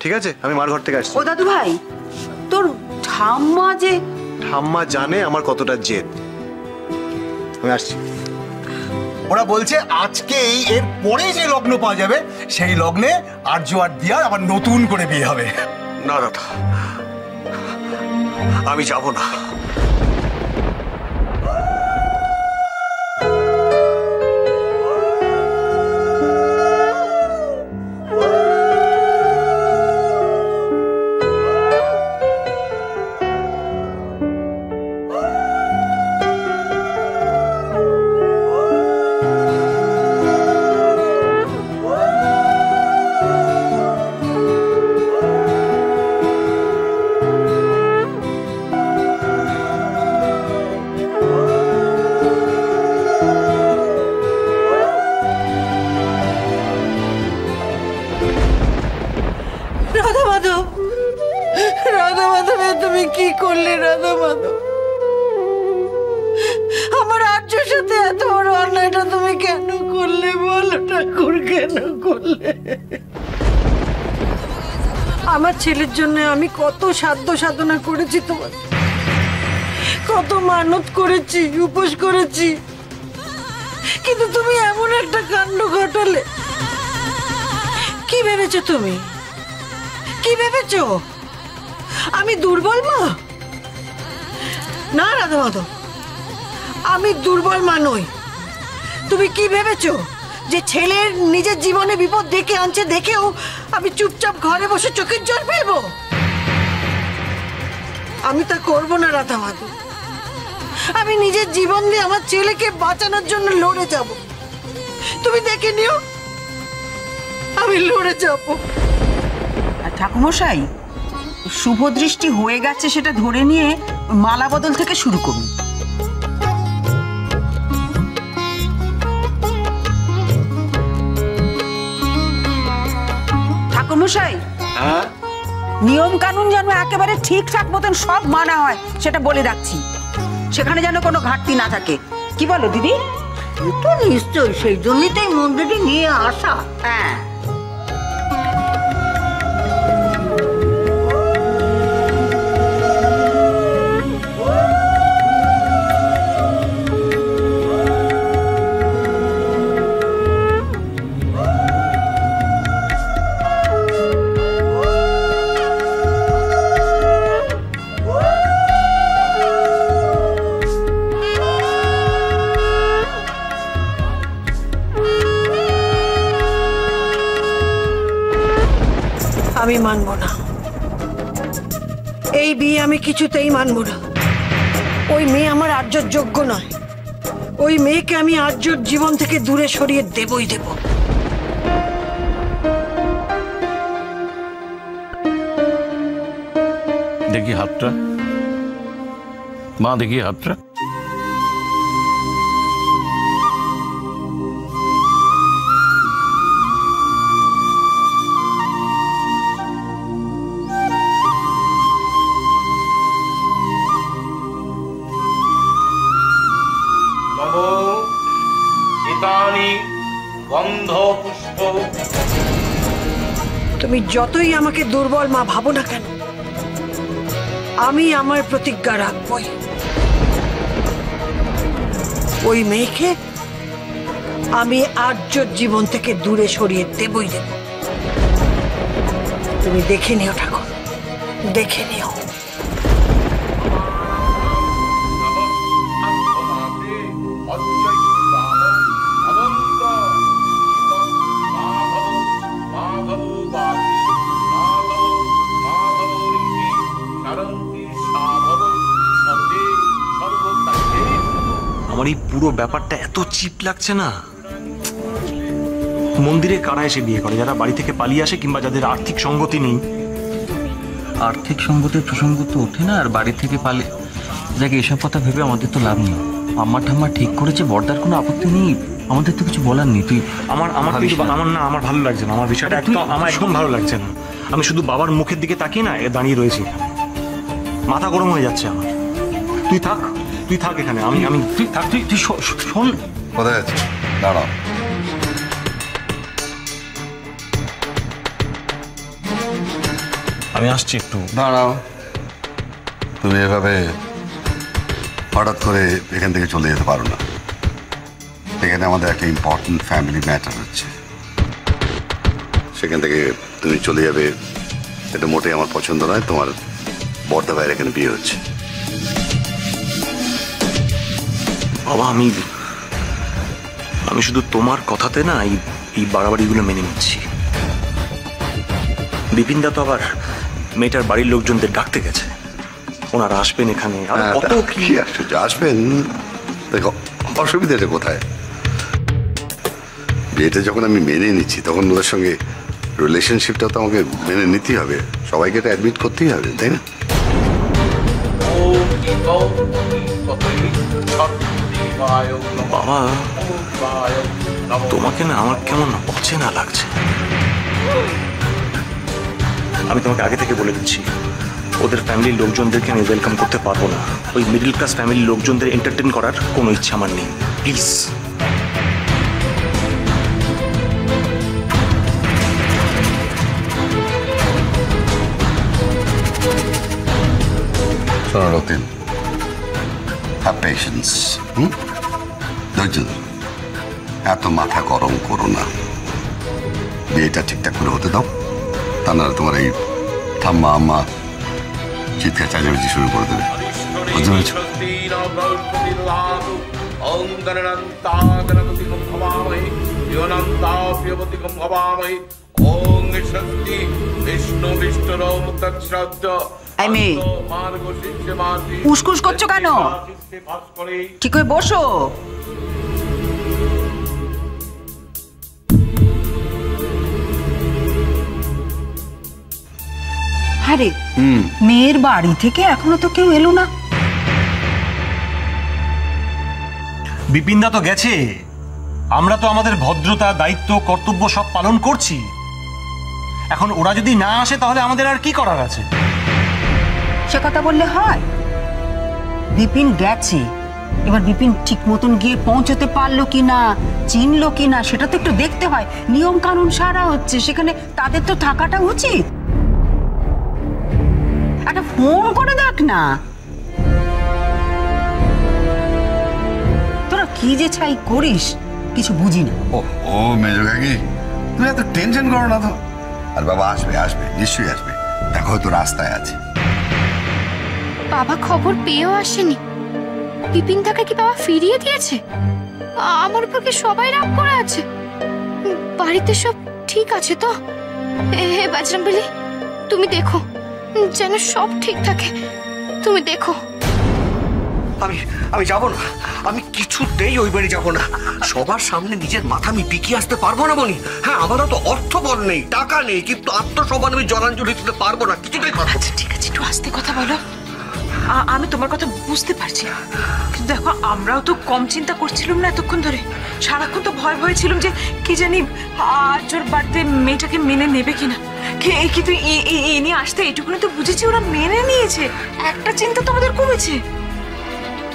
ঠিক আছে, আমি মার ঘর থেকে আসছি। ও দাদু ভাই, তোর ঠাম্মা যে... ঠাম্মা জানে আমার কতটা জেদ। আমি আসছি। ওরা বলছে আজকেই এর পরে যে লগ্ন পাওয়া যাবে সেই লগ্নে আর্য আর দিয়ার আবার নতুন করে বিয়ে হবে। না দাদা, আমি যাব না। রাধা মাধব, তুমি কি করলে রাধা মাধব? আমার আর্যর সাথে এত বড় অন্যায়টা তুমি কেন করলে বলো ঠাকুর, কেন করলে? আমার ছেলের জন্য আমি কত সাধ্য সাধনা করেছি, তোমার কত মানত করেছি, উপোস করেছি, কিন্তু তুমি এমন একটা কাণ্ড ঘটালে। কি ভেবেছো তুমি? কি ভেবেছো আমি দুর্বল মা? না রাধা মাধব, আমি দুর্বল মা নই। তুমি কি ভেবেছো যে ছেলের নিজের জীবনে বিপদ ডেকে আনছে দেখেও আমি চুপচাপ ঘরে বসে চোখের জল ফেলবো? আমি তা করবো না রাধা মাধব। আমি নিজের জীবন দিয়ে আমার ছেলেকে বাঁচানোর জন্য লড়ে যাব। তুমি দেখে নিও, আমি লড়ে যাব। ঠাকুমশাই, শুভ দৃষ্টি হয়ে গেছে সেটা ধরে নিয়ে মালা বদল থেকে শুরু করুন। ঠাকুমশাই, নিয়ম কানুন যেন একেবারে ঠিকঠাক মতন সব মানা হয় সেটা বলে রাখছি, সেখানে যেন কোনো ঘাটতি না থাকে। কি বলো দিদি? তো নিশ্চয়ই, সেই জন্যই তো এই মন্দিরটি নিয়ে আসা। হ্যাঁ, আমি মানব না, এই বিয়ে আমি কিছুতেই মানব না। ওই মেয়ে আমার আর্যর যোগ্য নয়। ওই মেয়েকে আমি আর্যর জীবন থেকে দূরে সরিয়ে দেবই দেব। দেখি হাতটা মা, দেখি হাতটা। তুমি যতই আমাকে দুর্বল মা ভাবো না কেন, আমি আমার প্রতিজ্ঞা রাখবই। ওই মেয়েকে আমি আর্যর জীবন থেকে দূরে সরিয়ে দেবই দেব। তুমি দেখে নিও ঠাকুর, দেখে নিও। আমার এই পুরো ব্যাপারটা এত চিপ লাগছে না। মন্দিরে কারা এসে বিয়ে করে? যারা বাড়ি থেকে পালিয়ে আসে কিংবা যাদের আর্থিক সঙ্গতি নেই। আর্থিক সঙ্গতির প্রসঙ্গ তো ওঠে না, আর বাড়ি থেকে পালিয়ে যাকে এসব কথা ভেবে আমাদের তো লাভ নেই। আম্মা ঠাম্মা ঠিক করেছে, বর্দার কোনো আপত্তি নেই, আমাদের তো কিছু বলার নেই। তুই আমার ভালো লাগছে না, আমার বিষয়টা একদম ভালো লাগছে না। আমি শুধু বাবার মুখের দিকে তাকিয়ে না দাঁড়িয়ে রয়েছি, মাথা গরম হয়ে যাচ্ছে আমার। তুই থাক এখানে, আমি তুই থাক। তুই শোন, কোথায় আছে? দাঁড়াও। আমি আসছি একটু। দাঁড়াও, তুমি এভাবে হঠাৎ করে এখান থেকে চলে যেতে পারো না। এখানে আমাদের একটা ইম্পর্টেন্ট ফ্যামিলি ম্যাটার হচ্ছে, সেখান থেকে তুমি চলে যাবে এটা মোটেই আমার পছন্দ নয়। তোমার বড়দা ভাইয়ের এখানে বিয়ে হচ্ছে। বাবা আমি শুধু তোমার কথাতে না এই বাড়াবাড়িগুলো মেনে নিচ্ছি। বিপিনদা তো আবার মেয়েটার বাড়ির লোকজনদের ডাকতে গেছে, ওনারা আসবেন এখানে। আর কত কি আশ্চর্য, আসবেন। দেখো অসুবিধাটা কোথায়? বিয়েটা যখন আমি মেনে নিচ্ছি তখন ওদের সঙ্গে রিলেশনশিপটা তো আমাকে মেনে নিতেই হবে, সবাইকে এটা অ্যাডমিট করতেই হবে, তাই না? বাবা তোমাকে না আমার কেমন অচেনা লাগছে। আমি তোমাকে আগে থেকে বলে দিচ্ছি, ওদের ফ্যামিলির লোকজনদেরকে আমি ওয়েলকাম করতে পারবো না। ওই মিডল ক্লাস ফ্যামিলির লোকজনদের এন্টারটেন করার কোনো ইচ্ছা আমার নেই, প্লিজ। শোনো রতিন, হ্যাভ পেশেন্স, ধৈর্য ধরো, এত মাথা গরম করো না। বিয়েটা ঠিকঠাক করে হতে দাও, তা নাহলে তোমার এই ঠাম্মা আম্মা চিৎকার চাচামেচি শুরু করে দেবে, বুঝতে পেরেছো? উস্কুস করছো কেন? ঠিক হয়ে বসো। আরে মেয়ের বাড়ি থেকে এখনো তো কেউ এলো না। বিপিনদা তো গেছে, আমরা তো আমাদের ভদ্রতা, দায়িত্ব, কর্তব্য সব পালন করছি। এখন ওরা যদি না আসে তাহলে আমাদের আর কি করার আছে? সে কথা বললে হয়? বিপিন গেছে, এবার বিপিন ঠিক মতন গিয়ে পৌঁছতে পারলো কিনা, চিনলো কিনা সেটা তো একটু দেখতে হয়। নিয়ম কানুন সারা হচ্ছে, সেখানে তাদের তো থাকাটা উচিত। একটা ফোন করে দেখ না। তোরা কি যে ছাই করিস কিছু বুঝি না। ও মেজো কাকি, তুমি এত টেনশন করো না তো। আর বাবা আসবে, আসবে, নিশ্চয়ই আসবে, দেখো হয়তো রাস্তায় আছে। বাবা খবর পেয়েও আসেনি। বিপিন তাকে কি বাবা ফিরিয়ে দিয়েছে? আমার উপর কি সবাই রাগ করে আছে? বাড়িতে সব ঠিক আছে তো? হে বজরংবলী, তুমি দেখো যেন সব ঠিক থাকে, তুমি দেখো। আমি যাব না, আমি কিছুতেই ওই বাড়ি যাব না। সবার সামনে নিজের মাথা আমি বিকিয়ে আসতে পারবো না বনি। হ্যাঁ, আমারও তো অর্থবল নেই, টাকা নেই, কিন্তু আত্মসম্মান আমি জলাঞ্জলি দিতে পারবো না, কিছুতেই পারবো না। ঠিক আছে, একটু আস্তে কথা বলো। আমি তোমার কথা বুঝতে পারছি, কিন্তু দেখো আমরাও তো কম চিন্তা করছিলাম না এতক্ষণ ধরে। সারাক্ষণ তো ভয় ভয় ছিলাম যে কি জানি আজ ওর বাড়িতে মেয়েটাকে মেনে নেবে কিনা। কিন্তু এ নিয়ে আসতে এইটুকুনি তো বুঝেছি ওরা মেনে নিয়েছে, একটা চিন্তা তো আমাদের কমেছে।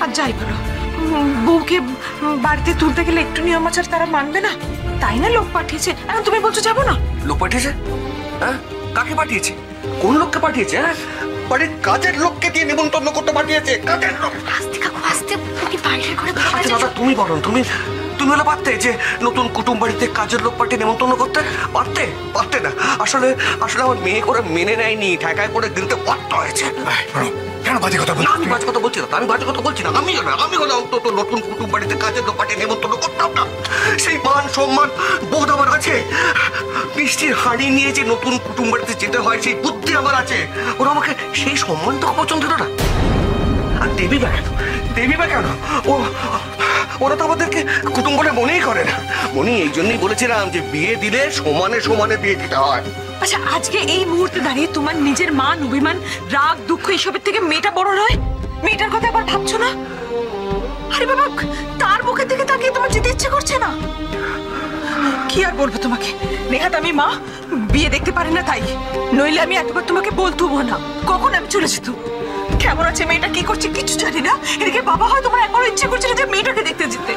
আর যাই বলো, বউকে বাড়িতে তুলতে গেলে একটু নিয়ম আচার তারা মানবে না, তাই না লোক পাঠিয়েছে। এখন তুমি বলছো যাবো না? লোক পাঠিয়েছে? হ্যাঁ, কাকে পাঠিয়েছে? কোন লোককে পাঠিয়েছে? হ্যাঁ, বাড়ির কাজের লোককে দিয়ে নিমন্ত্রণ করতে পাঠিয়েছে। কাজের লোক? আস্তে কাকু আস্তে, তুমি বাইরের ঘরে আচ্ছা দাদা, তুমি বলো, তুমি হলে পারতে যে নতুন কুটুম বাড়িতে কাজের লোক পাঠিয়ে নিমন্ত্রণ করতে পারতে না। আসলে আমার মেয়ে করে মেনে নেয়নি, ঠেকায় পড়ে দিতে বাধ্য হয়েছে। কেন বাজে কথা বলছো? আমি বাজে কথা বলছি না, আমি বাজে কথা বলছি না। আমি হলে অন্তত নতুন কুটুম বাড়িতে কাজের লোক পাঠিয়ে নিমন্ত্রণ করতাম না। সেই মান সম্মান বোধ আমার আছে। মিষ্টির হাঁড়ি নিয়ে যে নতুন কুটুম বাড়িতে যেতে হয় সেই বুদ্ধি আমার আছে। ওরা আমাকে সেই সম্মানটুকু পছন্দ দিল না। আর দেবী বা কেন? ওরা তো আমাদেরকে কুটুম বলে মনেই করে না। এই জন্যই বলেছিলাম যে বিয়ে দিলে সমানে সমানে বিয়ে দিতে হয়। আচ্ছা, আজকে এই মুহূর্তে দাঁড়িয়ে তোমার নিজের মান, অভিমান, রাগ, দুঃখ এসবের থেকে মেয়েটা বড় নয়? মেয়েটার কথা আবার ভাবছো না? আরে বাবা, তার মুখের দিকে তাকিয়ে তোমার যেতে ইচ্ছে করছে না? কি আর বলবো তোমাকে, নেহাত আমি মা, বিয়ে দেখতে পারি না তাই, নইলে আমি এতবার তোমাকে বলতুমও না। কখন আমি চলে যেতাম। কেমন আছে মেয়েটা, কি করছে কিছু জানি না। এদিকে বাবা হয় তোমার একবারও ইচ্ছে করছে না যে মেয়েটাকে দেখতে যেতে।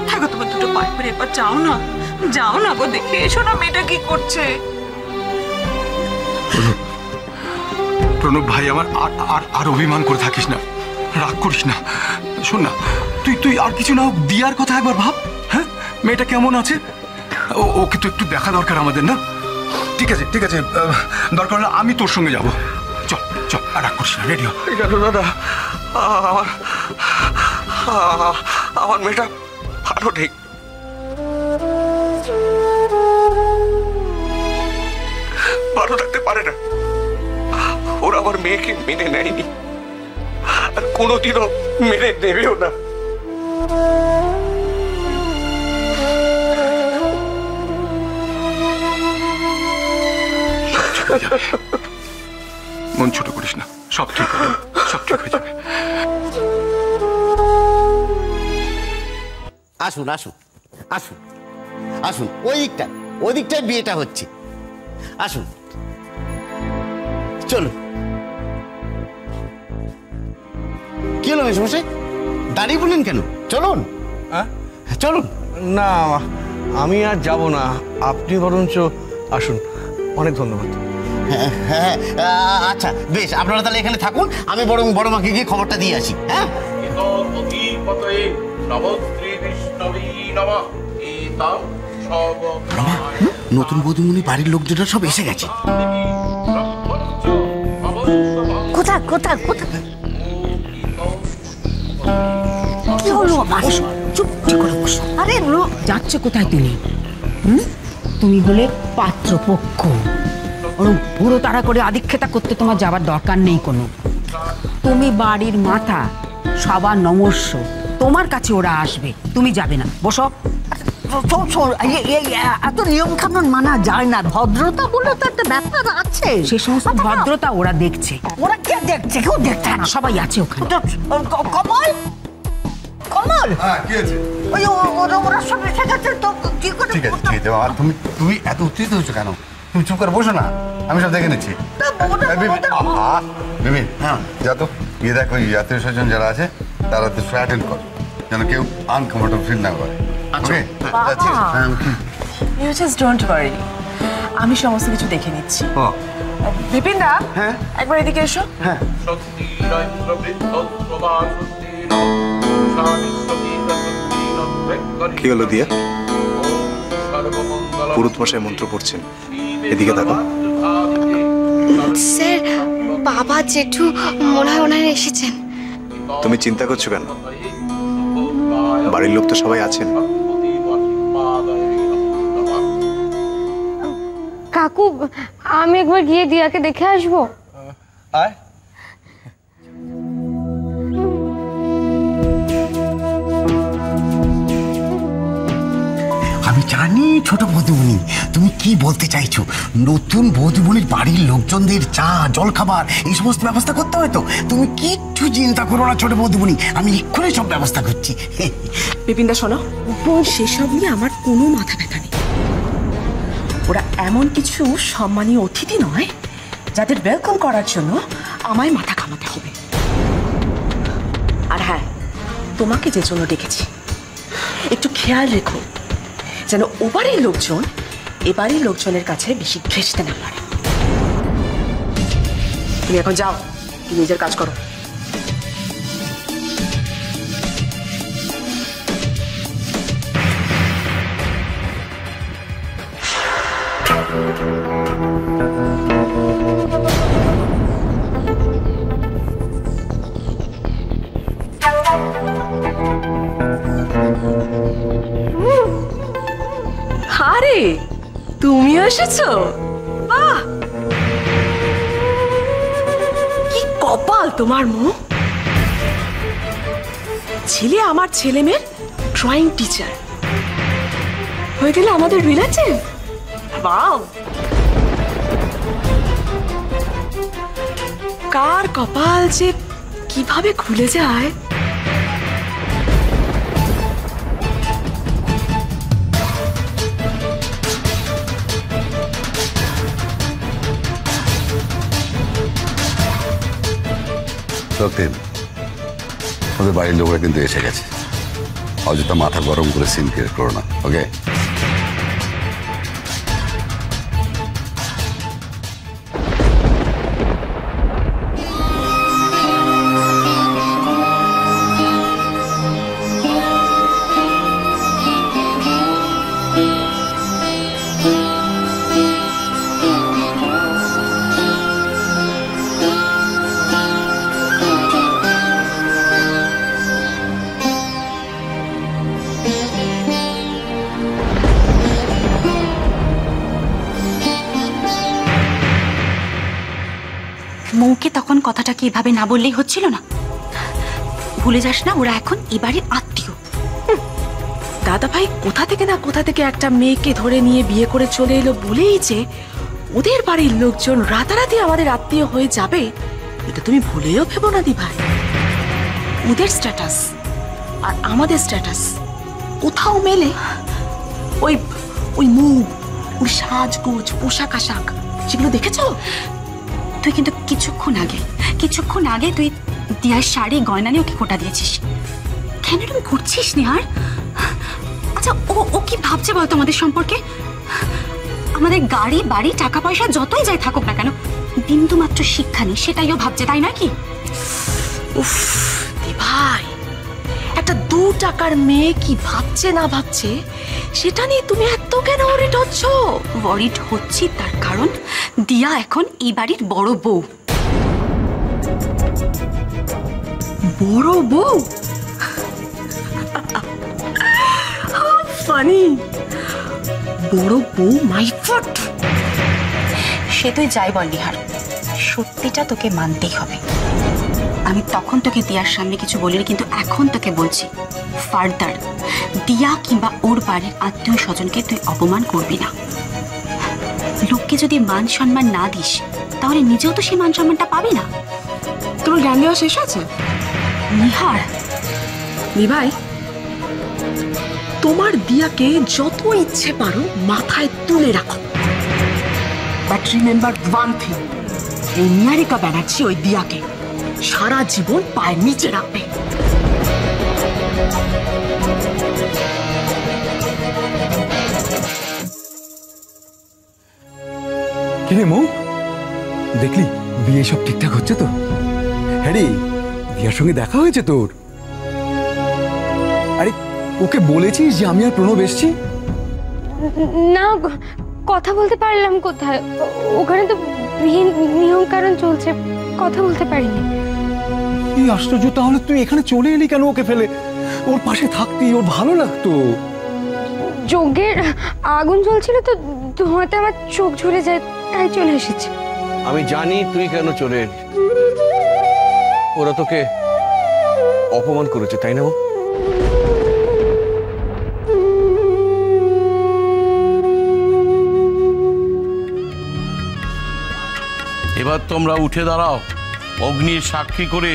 হ্যাঁ গো, তোমার দুটো পায়ে পড়ে এবার যাও না গো, দেখে এসো না মেয়েটা কি করছে। প্রণব ভাই আমার, আর অভিমান করে থাকিস না, রাগ করিস না। শোন না, তুই আর কিছু না হোক দিয়ার কথা একবার ভাব। হ্যাঁ, মেয়েটা কেমন আছে, ওকে তো একটু দেখা দরকার আমাদের, না? ঠিক আছে ঠিক আছে, দরকার হলে আমি তোর সঙ্গে যাবো। চল চল, আর রাগ করিস না, রেডি হ। দাদা, আমার মেয়েটা ভালো নেই। ভালো থাকতে পারে না। ওরা আমার মেয়েকে মেনে নেয়নি, আর কোনোদিনও মেনে নেবেও না। মন ছোট করিস না, সব ঠিক হবে, সব ঠিক হয়ে যাবে। আসুন আসুন আসুন আসুন, ওই দিকটায় বিয়েটা হচ্ছে। আসুন, চলুন। কি হলো মেশমশাই, দাঁড়িয়ে বললেন কেন? চলুন চলুন। না, আমি আর যাব না, আপনি বরঞ্চ আসুন। অনেক ধন্যবাদ। হ্যাঁ, আচ্ছা বেশ, আপনারা তাহলে এখানে থাকুন, আমি বরং বড় মাকে গিয়ে খবরটা দিয়ে আসি। হ্যাঁ, নতুন বধূমণি বাড়ির লোকজনরা সব এসে গেছে। কোথায় কোথায় কোথায় কি হলো? চুপটি করে বসো। আরে যাচ্ছে কোথায় তুমি? তুমি হলে পাত্রপক্ষ, ওরকম পুরো তাড়া করে আদিক্ষেতা করতে তোমার যাবার দরকার নেই কোনো। তুমি বাড়ির মাথা, সবার নমস্য, তোমার কাছে ওরা আসবে, তুমি যাবে না। বসো। এত নিয়ম কানুন মানা যায় না, ভদ্রতা বলে তো একটা ব্যাপার আছে। সে সমস্ত ভদ্রতা ওরা দেখছে। ওরা কে দেখছে? কেউ দেখছে না, সবাই আছে ওখানে। কমল, কমল, কি হয়েছে? ওই ওরা সব এসে গেছে তো, কি করে? ঠিক আছে ঠিক আছে বাবা, তুমি এত উত্তেজিত হয়েছো কেন? তুমি চুপ করে বসো না, আমি সব দেখে নিচ্ছি। বিপিন, যা তো গিয়ে দেখ ওই আত্মীয় স্বজন যারা আছে তারা তো অ্যাটেন্ড কর, যেন কেউ আনকমফোর্টেবল ফিল না করে। ইউ জাস্ট ডোন্ট ওয়ারি, আমি সমস্ত কিছু দেখে নিচ্ছি। বিপিন দা, একবার এদিকে এসো। হ্যাঁ, কি হলো দিয়া? পুরুত মশাই মন্ত্র পড়ছেন, এদিকে দেখো। স্যার, বাবা জেঠু মনে হয় ওনারা এসেছেন। তুমি চিন্তা করছো কেন? বাড়ির লোক তো সবাই আছেন। কাকু, আমি একবার গিয়ে দিয়াকে দেখে আসবো। আয়। আমি জানি ছোট বধূমণি তুমি কি বলতে চাইছো। নতুন বধূমণির বাড়ির লোকজনদের চা জলখাবার এই সমস্ত ব্যবস্থা করতে হয় তো। তুমি কিচ্ছু চিন্তা করো না ছোট বধূমণি, আমি এক্ষুনি সব ব্যবস্থা করছি। বিপিন দা শোনো, সেসব নিয়ে আমার কোনো মাথা ব্যথা নেই। ওরা এমন কিছু সম্মানীয় অতিথি নয় যাদের ওয়েলকাম করার জন্য আমায় মাথা ঘামাতে হবে। আর হ্যাঁ, তোমাকে যে জন্য ডেকেছি, একটু খেয়াল রেখো যেন ও বাড়ির লোকজন এ বাড়ির লোকজনের কাছে বেশি ঘেঁষতে না পারে। তুমি এখন যাও, নিজের কাজ করো। আরে তুমিও এসেছো? বাহ, কি কপাল তোমার মো। ছেলে আমার ছেলে মেয়ের ড্রয়িং টিচার হয়ে গেলে আমাদের রিলেটিভ। বাও, কার কপাল যে কিভাবে খুলে যায়। সত্যি ওদের বাড়ির লোকরা কিন্তু এসে গেছে, অযথা মাথা গরম করে সিন ক্রিয়েট করো না, ওকে? আমাকে তখন কথাটা কি এভাবে না বললেই হচ্ছিল না? ভুলে যাস না, ওরা এখন এই বাড়ির আত্মীয়। দাদা ভাই কোথা থেকে একটা মেয়েকে ধরে নিয়ে বিয়ে করে চলে এলো বলেই যে ওদের বাড়ির লোকজন রাতারাতি আমাদের আত্মীয় হয়ে যাবে, এটা তুমি ভুলেও ভেবো না দি ভাই। ওদের স্ট্যাটাস আর আমাদের স্ট্যাটাস কোথাও মেলে? ওই ওই মুখ, ওই সাজগোজ, পোশাক আশাক, সেগুলো দেখেছো? তুই কিন্তু কিছুক্ষণ আগে তুই দিয়ার শাড়ি গয়না নিয়ে ওকে খোটা দিয়েছিস। কেন তুমি করছিস নিহার? আচ্ছা ও কি ভাবছে বলতো আমাদের সম্পর্কে? আমাদের গাড়ি বাড়ি টাকা পয়সা যতই যাই থাকুক না কেন, বিন্দু মাত্র শিক্ষা নেই সেটাইও ভাবছে, তাই নয় কি? উফ দি ভাই, একটা 2 টাকার মেয়ে কি ভাবছে না ভাবছে সেটা নিয়ে তুমি এত কেন ওরিট হচ্ছ? ওরিট হচ্ছি তার কারণ দিয়া এখন এই বাড়ির বড় বউ। বড় বউ? ফানি। বড় বউ মাই ফুট। সে তুই যাই বল নিহার, সত্যিটা তোকে মানতেই হবে। আমি তখন তোকে দিয়ার সামনে কিছু বলিনি, কিন্তু এখন তোকে বলছি, ফার্দার দিয়া কিংবা ওর বাড়ির আত্মীয় স্বজনকে তুই অপমান করবি না। লোককে যদি মান সম্মান না দিস তাহলে নিজেও তো সেই মান সম্মানটা পাবি না। তোর জ্ঞান দেওয়া শেষ আছে নিহার? ভাই, তোমার দিয়াকে যত ইচ্ছে পারো মাথায় তুলে রাখো, বাট রিমেম্বার ওয়ান থিং, এই নিহারিকা ব্যানার্জি ওই দিয়াকে সারা জীবন পায়ের নিচে রাখবে। কিরে মৌ, দেখলি বিয়ে সব ঠিকঠাক হচ্ছে তো? হ্যাঁ রে, দিয়ার সঙ্গে দেখা হয়েছে তোর? আরে ওকে বলেছিস যে আমি আর প্রণব এসছি? না, কথা বলতে পারলাম কোথায়, ওখানে তো নিয়ম কারণ চলছে, কথা বলতে পারিনি। এই আশ্চর্য, তাহলে তুই এখানে চলে এলি কেন ওকে ফেলে? ওর পাশে থাকতি, ওর ভালো লাগতো। যজ্ঞের আগুন জ্বলছিল তো ধোঁয়াতে আমার চোখ ঝরে যায়, তাই চলে এসেছি। আমি জানি তুই কেন চলে এলি। ওরা তোকে অপমান করেছে, তাই না? এবার তোমরা উঠে দাঁড়াও। অগ্নির সাক্ষী করে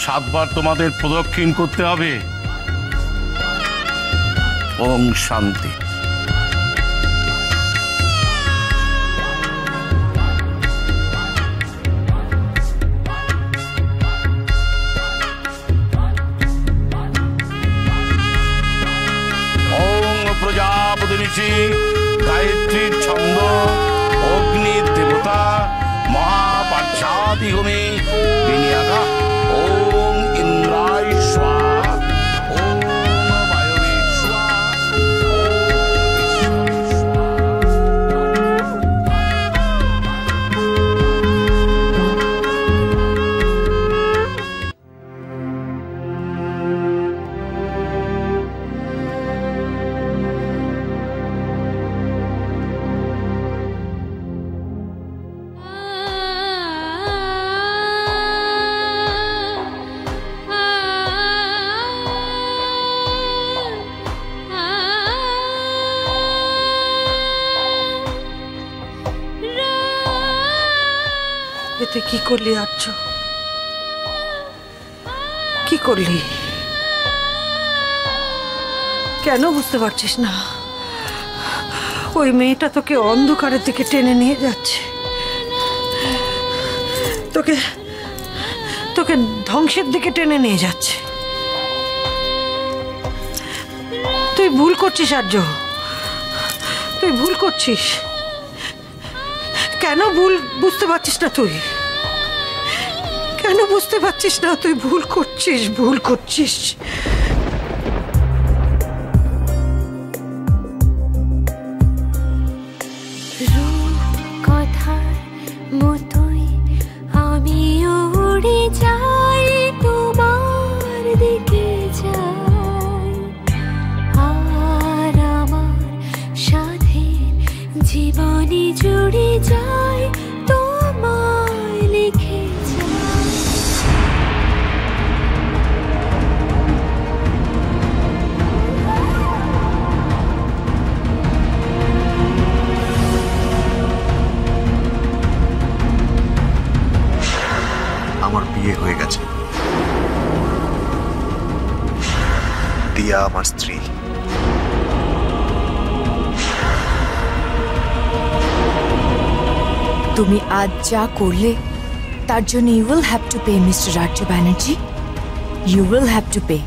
7 বার তোমাদের প্রদক্ষিণ করতে হবে। ওম শান্তি। ওম প্রজাপতি ঋষি গায়ত্রীর ছন্দ অগ্নির দেবতা মহাপার্ষাদি হোমে বিনিয়াগা। ওম ইন্দ্রায় স্বাহা, ওম বায়বে স্বাহা, তুই কি করলি আর্য? কি করলি? কেন বুঝতে পারছিস না? ওই মেয়েটা তোকে অন্ধকারের দিকে টেনে নিয়ে যাচ্ছে, তোকে তোকে ধ্বংসের দিকে টেনে নিয়ে যাচ্ছে। তুই ভুল করছিস আর্য, তুই ভুল করছিস। কেন ভুল বুঝতে পারছিস না তুই? কেন বুঝতে পারছিস না? তুই ভুল করছিস, ভুল করছিস। কথার মতোই আমি উড়ে যাই, তোমার দিকে যাই, আর আমার সাথে জীবনে জুড়ে যায়, তোমায় লিখে যায়। তুমি আজ যা করলে তার জন্য you will have to pay mister Rajya Banerjee, you will have to pay.